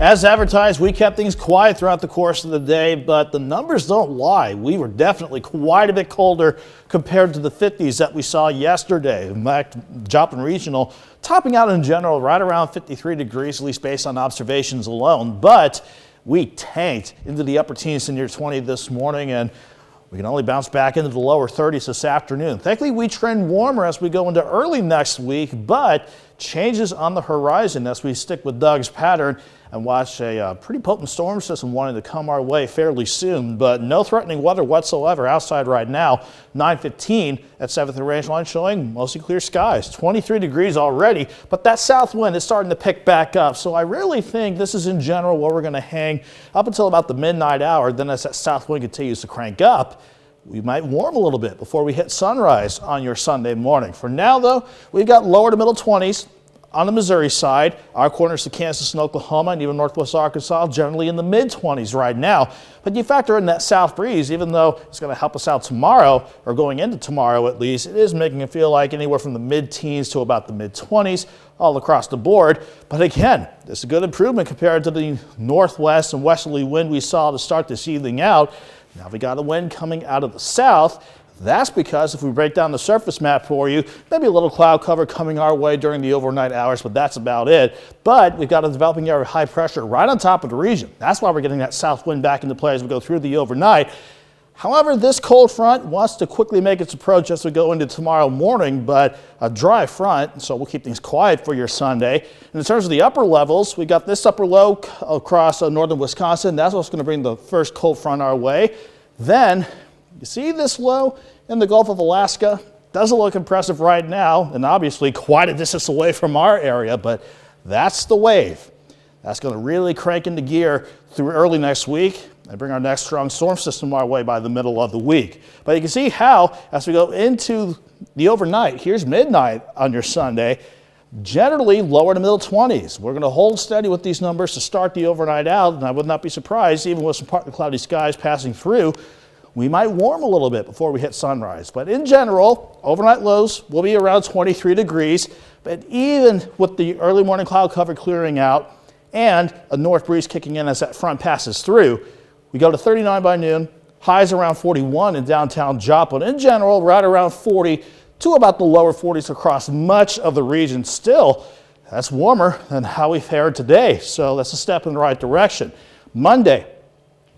As advertised, we kept things quiet throughout the course of the day, but the numbers don't lie. We were definitely quite a bit colder compared to the 50s that we saw yesterday. In fact, Joplin Regional topping out in general right around 53 degrees, at least based on observations alone. But we tanked into the upper teens to near 20 this morning, and we can only bounce back into the lower 30s this afternoon. Thankfully, we trend warmer as we go into early next week, but changes on the horizon as we stick with Doug's pattern and watch a pretty potent storm system wanting to come our way fairly soon. But no threatening weather whatsoever outside right now. 9:15 at 7th and Range Line showing mostly clear skies. 23 degrees already, but that south wind is starting to pick back up. So I really think this is in general where we're going to hang up until about the midnight hour. Then as that south wind continues to crank up, we might warm a little bit before we hit sunrise on your Sunday morning. For now, though, we've got lower to middle 20s on the Missouri side. Our corners to Kansas and Oklahoma and even northwest Arkansas generally in the mid-20s right now. But you factor in that south breeze, even though it's going to help us out tomorrow, or going into tomorrow at least, it is making it feel like anywhere from the mid-teens to about the mid-20s all across the board. But again, this is a good improvement compared to the northwest and westerly wind we saw to start this evening out. Now we got a wind coming out of the south. That's because if we break down the surface map for you, maybe a little cloud cover coming our way during the overnight hours, but that's about it. But we've got a developing area of high pressure right on top of the region. That's why we're getting that south wind back into play as we go through the overnight. However, this cold front wants to quickly make its approach as we go into tomorrow morning, but a dry front, so we'll keep things quiet for your Sunday. And in terms of the upper levels, we got this upper low across northern Wisconsin. That's what's going to bring the first cold front our way. Then you see this low in the Gulf of Alaska? Doesn't look impressive right now, and obviously quite a distance away from our area, but that's the wave. That's going to really crank into gear through early next week and bring our next strong storm system our way by the middle of the week. But you can see how, as we go into the overnight, here's midnight on your Sunday, generally lower to middle 20s. We're going to hold steady with these numbers to start the overnight out, and I would not be surprised, even with some partly cloudy skies passing through, we might warm a little bit before we hit sunrise. But in general, overnight lows will be around 23 degrees. But even with the early morning cloud cover clearing out and a north breeze kicking in as that front passes through, we go to 39 by noon, highs around 41 in downtown Joplin. In general, right around 40 to about the lower 40s across much of the region. Still, that's warmer than how we fared today. So that's a step in the right direction. Monday,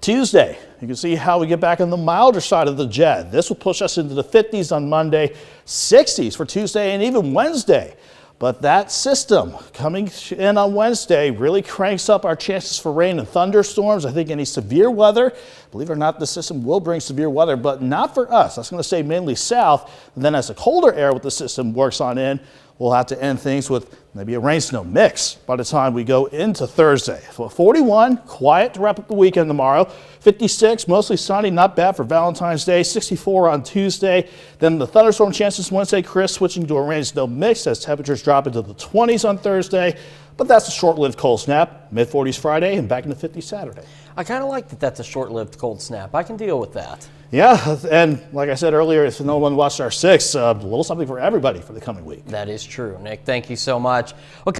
Tuesday, you can see how we get back on the milder side of the jet. This will push us into the 50s on Monday, 60s for Tuesday and even Wednesday. But that system coming in on Wednesday really cranks up our chances for rain and thunderstorms. I think any severe weather, believe it or not, the system will bring severe weather, but not for us. That's going to stay mainly south. And then as the colder air with the system works on in, we'll have to end things with maybe a rain-snow mix by the time we go into Thursday. So 41, quiet to wrap up the weekend tomorrow. 56, mostly sunny, not bad for Valentine's Day. 64 on Tuesday. Then the thunderstorm chances Wednesday, crisp, switching to a rain-snow mix as temperatures drop into the 20s on Thursday. But that's a short-lived cold snap. Mid-40s Friday and back in the 50s Saturday. I kind of like that that's a short-lived cold snap. I can deal with that. Yeah, and like I said earlier, if no one watched our 6, a little something for everybody for the coming week. That is true. Nick, thank you so much. Okay.